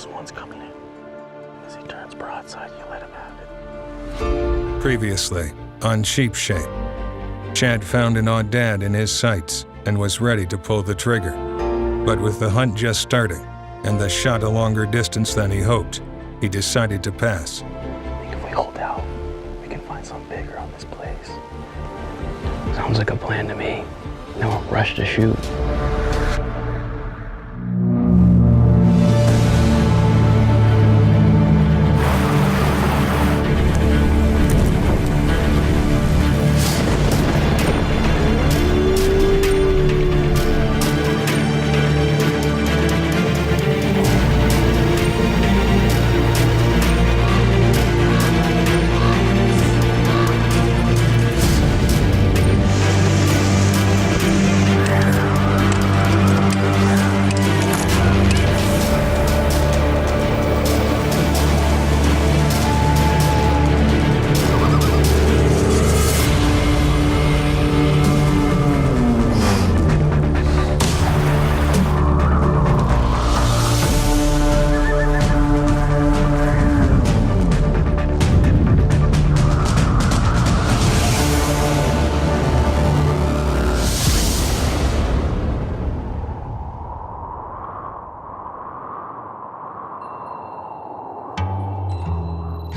This one's coming in. As he turns broadside, you let him have it. Previously, on Sheep Shape, Chad found an aoudad in his sights and was ready to pull the trigger. But with the hunt just starting and the shot a longer distance than he hoped, he decided to pass. I think if we hold out, we can find something bigger on this place. Sounds like a plan to me. Then we'll rush to shoot.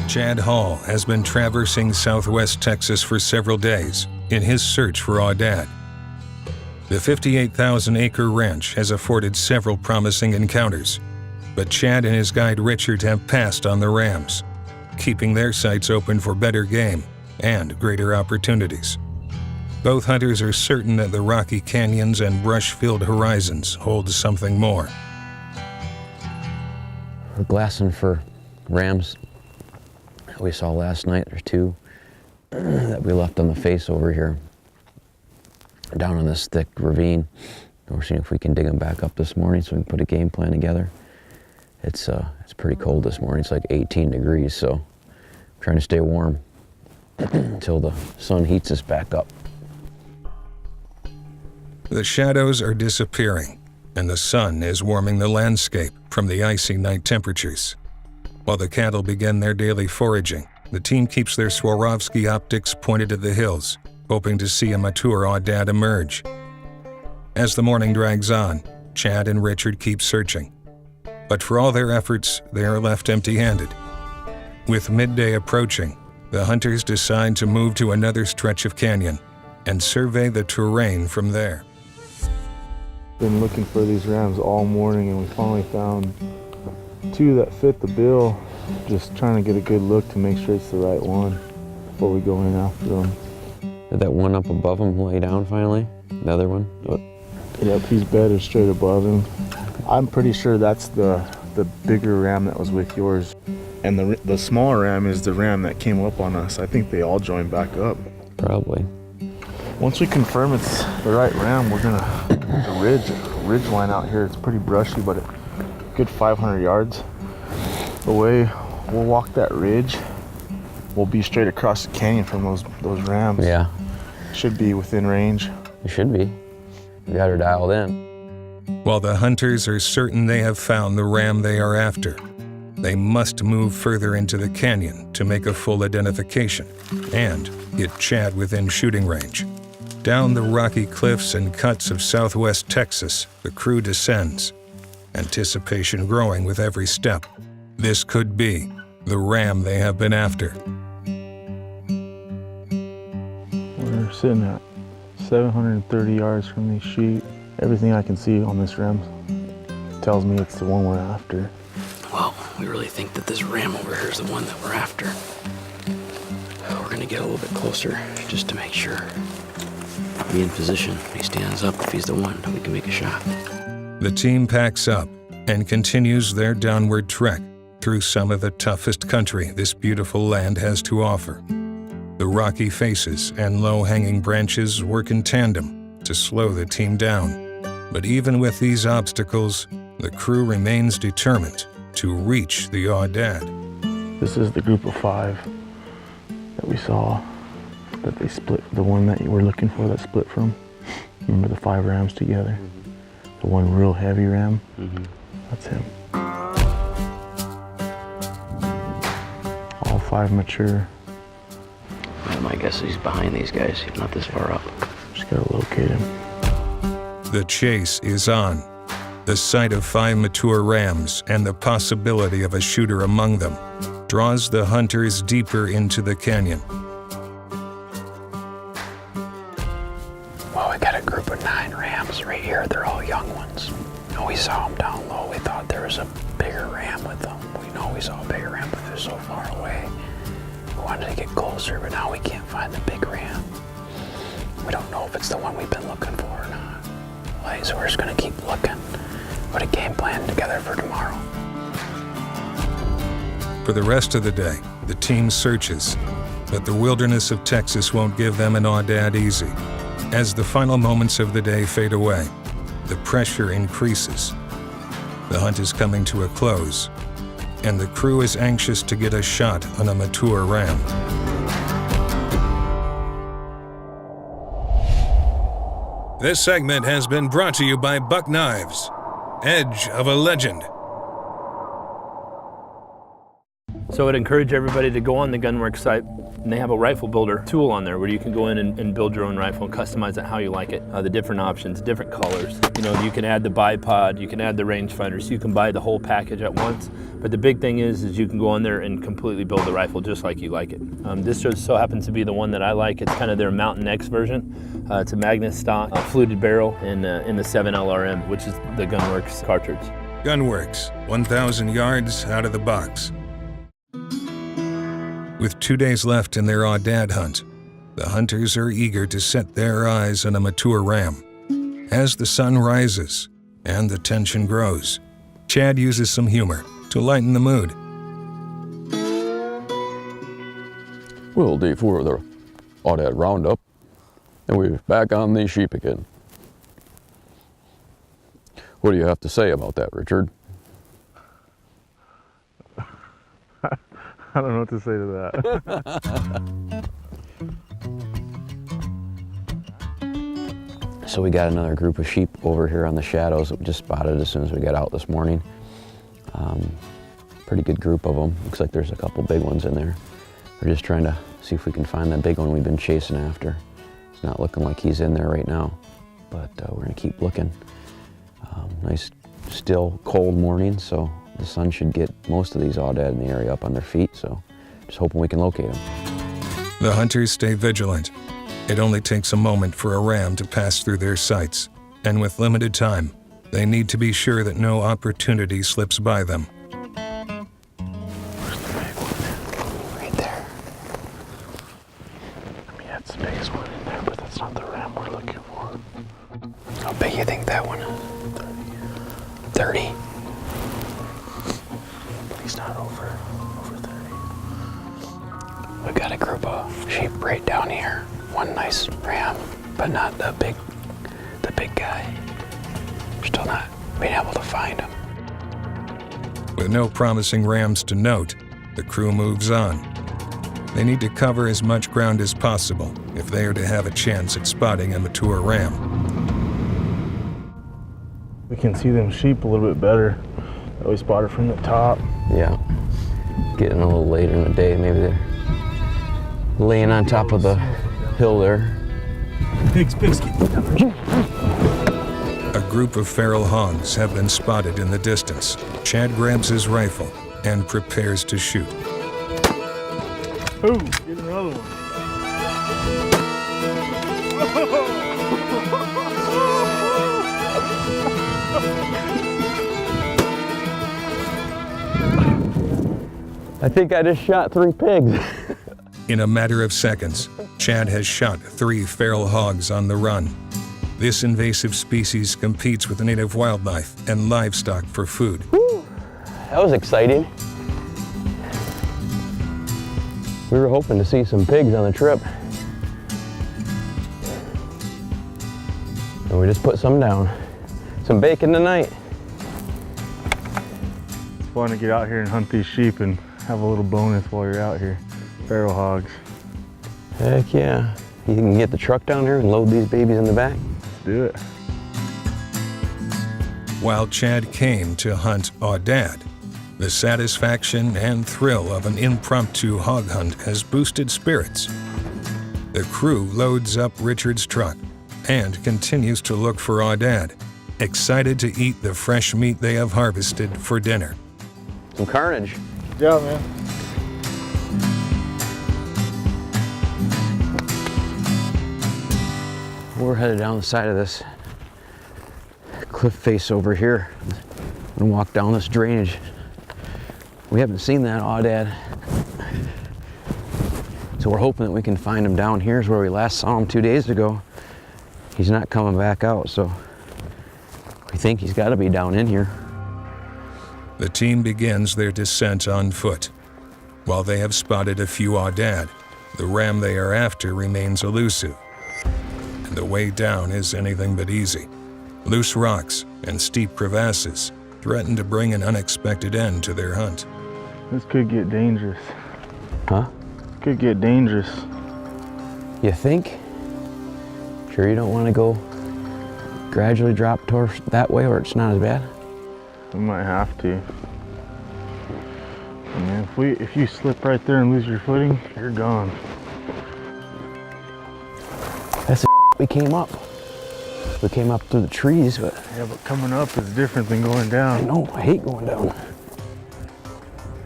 Chad Hall has been traversing southwest Texas for several days in his search for aoudad. The 58,000-acre ranch has afforded several promising encounters, but Chad and his guide Richard have passed on the rams, keeping their sights open for better game and greater opportunities. Both hunters are certain that the rocky canyons and brush-filled horizons hold something more. We're glassing for rams that we saw last night. There's two that we left on the face over here, down in this thick ravine. We're seeing if we can dig them back up this morning so we can put a game plan together. It's pretty cold this morning. It's like 18 degrees, so I'm trying to stay warm until the sun heats us back up. The shadows are disappearing, and the sun is warming the landscape from the icy night temperatures. While the cattle begin their daily foraging, the team keeps their Swarovski optics pointed at the hills, hoping to see a mature aoudad emerge. As the morning drags on, Chad and Richard keep searching. But for all their efforts, they are left empty-handed. With midday approaching, the hunters decide to move to another stretch of canyon and survey the terrain from there. Been looking for these rams all morning, and we finally found two that fit the bill. Just trying to get a good look to make sure it's the right one before we go in after them. Did that one up above him lay down finally? The other one? Yep, he's bedded straight above him. I'm pretty sure that's the bigger ram that was with yours. And the smaller ram is the ram that came up on us. I think they all joined back up. Probably. Once we confirm it's the right ram, we're gonna, there's a ridge line out here. It's pretty brushy, but a good 500 yards away. We'll walk that ridge. We'll be straight across the canyon from those rams. Yeah. Should be within range. It should be. We got her dialed in. While the hunters are certain they have found the ram they are after, they must move further into the canyon to make a full identification and get Chad within shooting range. Down the rocky cliffs and cuts of southwest Texas, the crew descends, anticipation growing with every step. This could be the ram they have been after. We're sitting at 730 yards from these sheep. Everything I can see on this ram tells me it's the one we're after. Well, we really think that this ram over here is the one that we're after. We're gonna get a little bit closer just to make sure. Be in position. He stands up. If he's the one, we can make a shot. The team packs up and continues their downward trek through some of the toughest country this beautiful land has to offer. The rocky faces and low-hanging branches work in tandem to slow the team down. But even with these obstacles, the crew remains determined to reach the aoudad. This is the group of 5 that we saw, that they split, the one that you were looking for that split from. Remember the 5 rams together? The one real heavy ram? That's him. 5 mature. My guess is he's behind these guys, not this far up. Just gotta locate him. The chase is on. The sight of 5 mature rams and the possibility of a shooter among them draws the hunters deeper into the canyon. Well, we got a group of 9 rams right here. They're all young ones. And we saw them down low. We thought there was a bigger ram with them. We know we saw a bigger ram, but they're so far away. We wanted to get closer, but now we can't find the big ram. We don't know if it's the one we've been looking for or not. Like, so we're just gonna keep looking. Put a game plan together for tomorrow. For the rest of the day, the team searches, but the wilderness of Texas won't give them an aoudad easy. As the final moments of the day fade away, the pressure increases. The hunt is coming to a close, and the crew is anxious to get a shot on a mature ram. This segment has been brought to you by Buck Knives, edge of a legend. So I'd encourage everybody to go on the Gunworks site, and they have a rifle builder tool on there where you can go in and build your own rifle and customize it how you like it. The different options, different colors. You know, you can add the bipod, you can add the rangefinders, you can buy the whole package at once. But the big thing is you can go on there and completely build the rifle just like you like it. This just so happens to be the one that I like. It's kind of their Mountain X version. It's a magnet stock, a fluted barrel in the 7 LRM, which is the Gunworks cartridge. Gunworks, 1,000 yards out of the box. With 2 days left in their aoudad hunt, the hunters are eager to set their eyes on a mature ram. As the sun rises and the tension grows, Chad uses some humor to lighten the mood. Well, day 4 of the aoudad roundup, and we're back on these sheep again. What do you have to say about that, Richard? I don't know what to say to that. So we got another group of sheep over here on the shadows that we just spotted as soon as we got out this morning. Pretty good group of them. Looks like there's a couple big ones in there. We're just trying to see if we can find that big one we've been chasing after. It's not looking like he's in there right now, but we're gonna keep looking. Nice, still cold morning, so the sun should get most of these aoudad in the area up on their feet, so just hoping we can locate them. The hunters stay vigilant. It only takes a moment for a ram to pass through their sights, and with limited time, they need to be sure that no opportunity slips by them. Where's the big one? Right there. I mean, that's the biggest one in there, but that's not the ram we're looking for. How big do you think that one is? 30? But he's not over 30. We got a group of sheep right down here. One nice ram, but not the big guy. We're still not being able to find him. With no promising rams to note, the crew moves on. They need to cover as much ground as possible if they are to have a chance at spotting a mature ram. We can see them sheep a little bit better that we spotted from the top. Yeah, getting a little later in the day. Maybe they're laying on top of the hill there. Pigs, biscuit. A group of feral hogs have been spotted in the distance. Chad grabs his rifle and prepares to shoot. Ooh, get another one. I think I just shot 3 pigs. In a matter of seconds, Chad has shot 3 feral hogs on the run. This invasive species competes with native wildlife and livestock for food. Woo, that was exciting. We were hoping to see some pigs on the trip. And we just put some down. Some bacon tonight. It's fun to get out here and hunt these sheep and have a little bonus while you're out here. Feral hogs. Heck yeah. You can get the truck down here and load these babies in the back. Let's do it. While Chad came to hunt aoudad, The satisfaction and thrill of an impromptu hog hunt has boosted spirits. The crew loads up Richard's truck and continues to look for aoudad, excited to eat the fresh meat they have harvested for dinner. Some carnage. Yeah, man. We're headed down the side of this cliff face over here and walk down this drainage. We haven't seen that aoudad, so we're hoping that we can find him down here. Is where we last saw him 2 days ago. He's not coming back out, so we think he's got to be down in here. The team begins their descent on foot. While they have spotted a few aoudad, the ram they are after remains elusive. And the way down is anything but easy. Loose rocks and steep crevasses threaten to bring an unexpected end to their hunt. This could get dangerous. Huh? Could get dangerous. You think? Sure you don't want to go gradually drop towards that way where it's not as bad? We might have to. I mean, if you slip right there and lose your footing, you're gone. That's the we came up. We came up through the trees, but Yeah, but coming up is different than going down. no, I hate going down.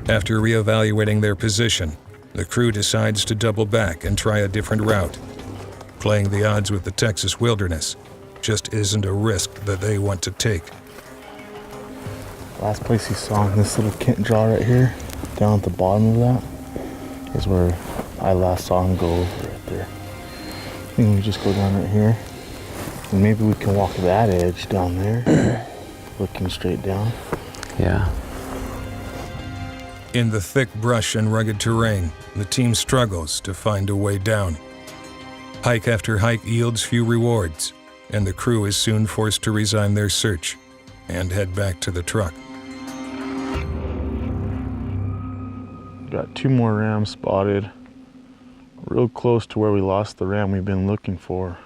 After reevaluating their position, the crew decides to double back and try a different route. Playing the odds with the Texas wilderness just isn't a risk that they want to take. Last place he saw in this little Kent draw right here, down at the bottom of that, is where I last saw him go over right there. I think we just go down right here, and maybe we can walk that edge down there, looking straight down. Yeah. In the thick brush and rugged terrain, the team struggles to find a way down. Hike after hike yields few rewards, and the crew is soon forced to resign their search and head back to the truck. Got 2 more rams spotted, real close to where we lost the ram we've been looking for.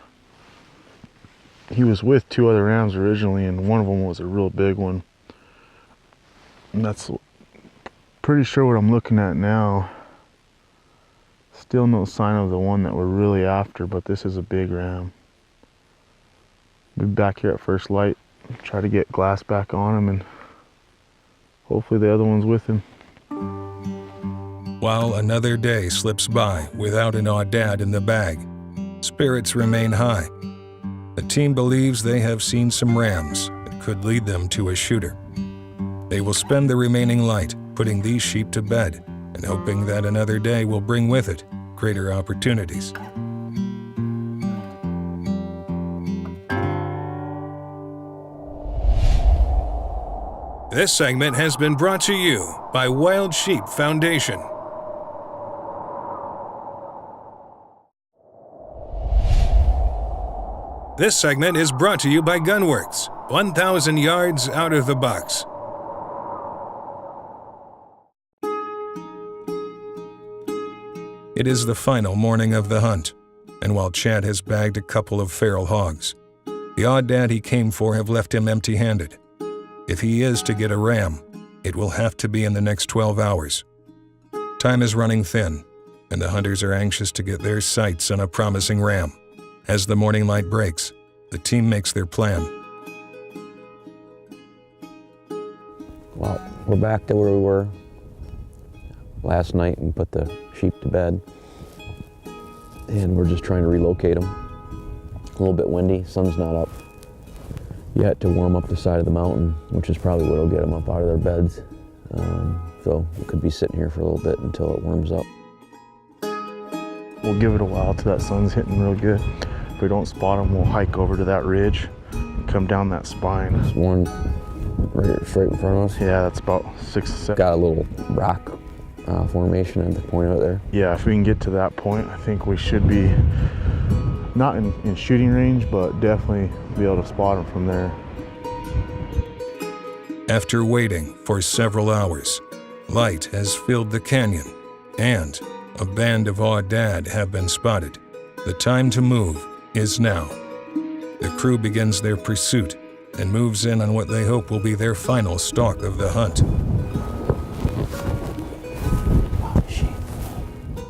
He was with 2 other rams originally, and one of them was a real big one. And that's pretty sure what I'm looking at now. Still no sign of the one that we're really after, but this is a big ram. We'll be back here at first light, try to get glass back on him, and hopefully the other one's with him. While another day slips by without an aoudad in the bag, spirits remain high. The team believes they have seen some rams that could lead them to a shooter. They will spend the remaining light putting these sheep to bed and hoping that another day will bring with it greater opportunities. This segment has been brought to you by Wild Sheep Foundation. This segment is brought to you by Gunworks, 1,000 yards out of the box. It is the final morning of the hunt, and while Chad has bagged a couple of feral hogs, the aoudad he came for have left him empty-handed. If he is to get a ram, it will have to be in the next 12 hours. Time is running thin, and the hunters are anxious to get their sights on a promising ram. As the morning light breaks, the team makes their plan. Well, we're back to where we were last night and put the sheep to bed. And we're just trying to relocate them. A little bit windy, sun's not up yet to warm up the side of the mountain, which is probably what will get them up out of their beds. So we could be sitting here for a little bit until it warms up. We'll give it a while till that sun's hitting real good. If we don't spot them, we'll hike over to that ridge and come down that spine. There's one right straight in front of us. Yeah, that's about 6 to 7. Got a little rock formation at the point out there. Yeah, if we can get to that point, I think we should be not in shooting range, but definitely be able to spot them from there. After waiting for several hours, light has filled the canyon, and a band of aoudad have been spotted. The time to move is now. The crew begins their pursuit and moves in on what they hope will be their final stalk of the hunt.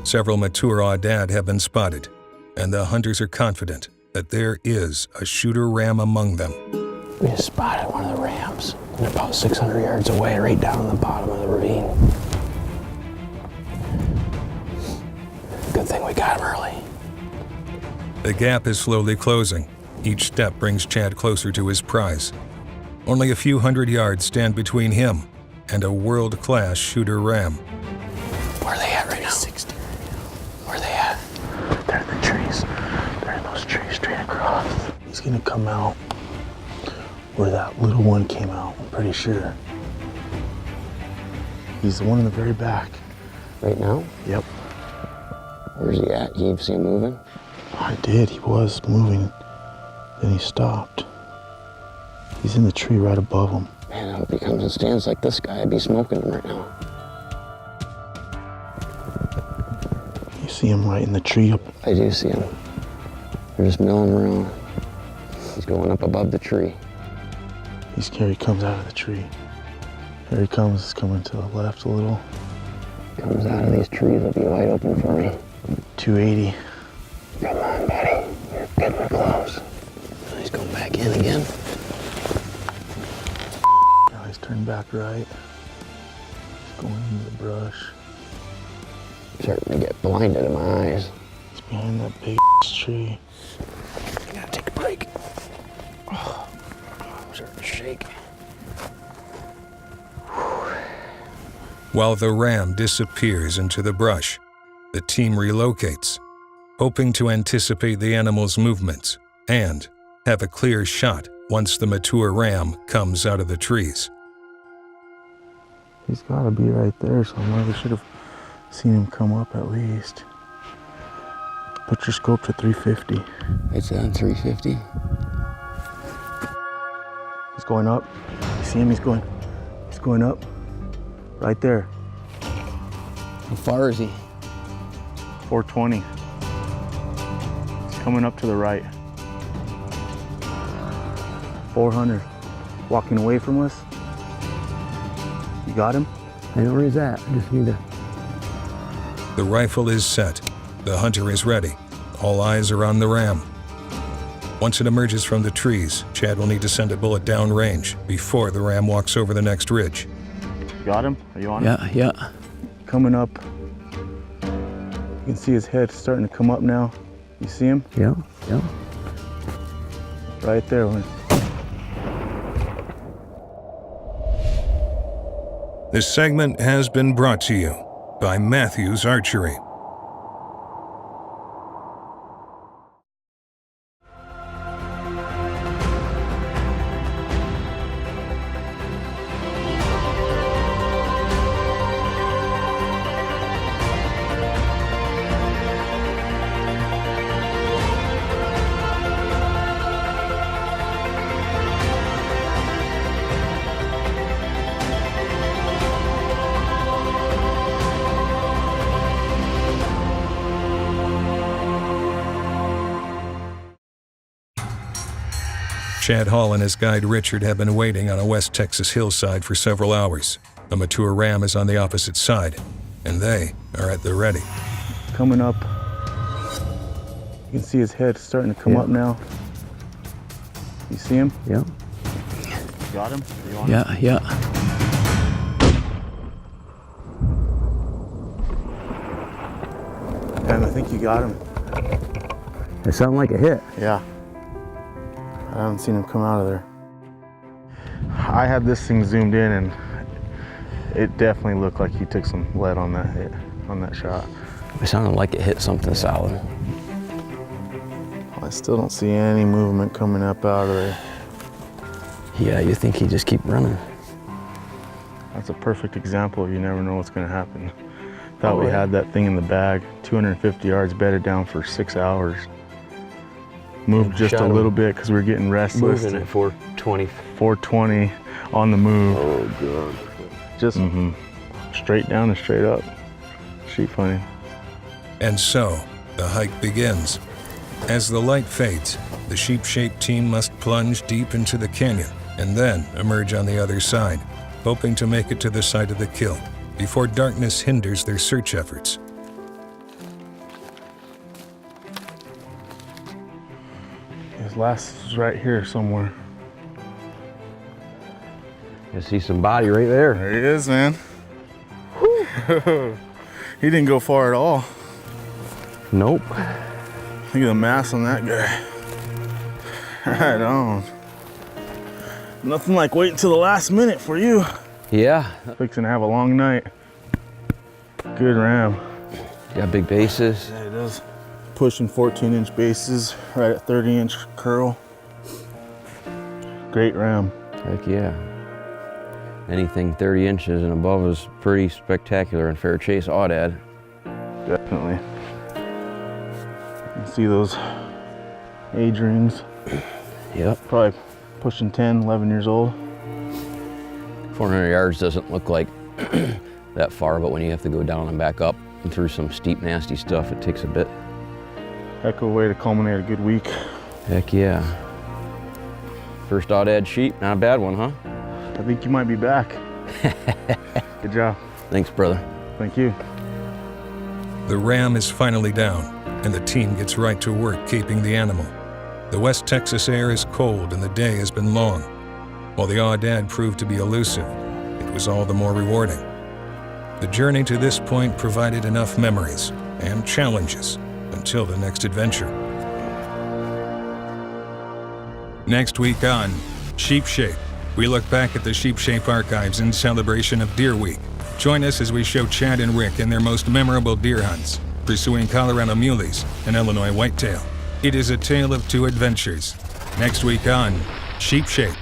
Several mature aoudad have been spotted, and the hunters are confident that there is a shooter ram among them. We just spotted one of the rams, and about 600 yards away, right down in the bottom of the ravine. Good thing we got him early. The gap is slowly closing. Each step brings Chad closer to his prize. Only a few hundred yards stand between him and a world-class shooter ram. Where are they at right now? 60. Where are they at? They're in the trees. They're in those trees straight across. He's gonna come out where that little one came out, I'm pretty sure. He's the one in the very back. Right now? Yep. Where's he at? You see him moving? I did, he was moving. Then he stopped. He's in the tree right above him. Man, I hope he comes and stands like this guy. I'd be smoking him right now. You see him right in the tree up. I do see him. They're just milling around. He's going up above the tree. Here he comes out of the tree. Here he comes, he's coming to the left a little. Comes out of these trees, it'll be wide open for me. 280. Come on, buddy. You're getting close. He's going back in again. Now he's turned back right. He's going into the brush. Starting to get blinded in my eyes. He's behind that big tree. I gotta take a break. Oh, I'm starting to shake. While the ram disappears into the brush, the team relocates, hoping to anticipate the animal's movements and have a clear shot once the mature ram comes out of the trees. He's gotta be right there, so I know we should have seen him come up at least. Put your scope to 350. It's on 350. He's going up. You see him? He's going up. Right there. How far is he? 420. He's coming up to the right. 400. Walking away from us. You got him? I know where he's at. I just need to... The rifle is set. The hunter is ready. All eyes are on the ram. Once it emerges from the trees, Chad will need to send a bullet down range before the ram walks over the next ridge. Got him? Are you on him? Yeah. Coming up. You can see his head starting to come up now. You see him? Yeah. Right there. This segment has been brought to you by Matthews Archery. Chad Hall and his guide Richard have been waiting on a West Texas hillside for several hours. A mature ram is on the opposite side, and they are at the ready. Coming up. You can see his head starting to come up now. You see him? Yeah. Got him? Are you on him? Yeah. And I think you got him. It sounded like a hit. Yeah. I haven't seen him come out of there. I had this thing zoomed in and it definitely looked like he took some lead on that hit, on that shot. It sounded like it hit something solid. I still don't see any movement coming up out of there. Yeah, you think he'd just keep running. That's a perfect example of you never know what's gonna happen. Thought we had that thing in the bag, 250 yards bedded down for 6 hours. Moved just a little bit because we were getting restless. Moving at 420. 420 on the move. Oh, God. Just straight down and straight up. Sheep hunting. And so, the hike begins. As the light fades, the sheep-shaped team must plunge deep into the canyon and then emerge on the other side, hoping to make it to the site of the kill before darkness hinders their search efforts. last is right here somewhere. You see some body right there. There he is, man. He didn't go far at all. Nope. Look at the mass on that guy. Right on. Nothing like waiting till the last minute for you. Yeah. Fixing to have a long night. Good ram. Got big bases. Yeah, it does. Pushing 14-inch bases, right at 30-inch curl. Great ram. Heck yeah. Anything 30 inches and above is pretty spectacular in fair chase aoudad. Definitely. You see those age rings? Yep. Probably pushing 10, 11 years old. 400 yards doesn't look like that far, but when you have to go down and back up and through some steep, nasty stuff, it takes a bit. Heck of a way to culminate a good week. Heck yeah. First aoudad sheep, not a bad one, huh? I think you might be back. Good job. Thanks, brother. Thank you. The ram is finally down, and the team gets right to work keeping the animal. The West Texas air is cold and the day has been long. While the aoudad proved to be elusive, it was all the more rewarding. The journey to this point provided enough memories and challenges until the next adventure. Next week on Sheep Shape, we look back at the Sheep Shape archives in celebration of Deer Week. Join us as we show Chad and Rick in their most memorable deer hunts, pursuing Colorado muleys and Illinois whitetail. It is a tale of two adventures. Next week on Sheep Shape.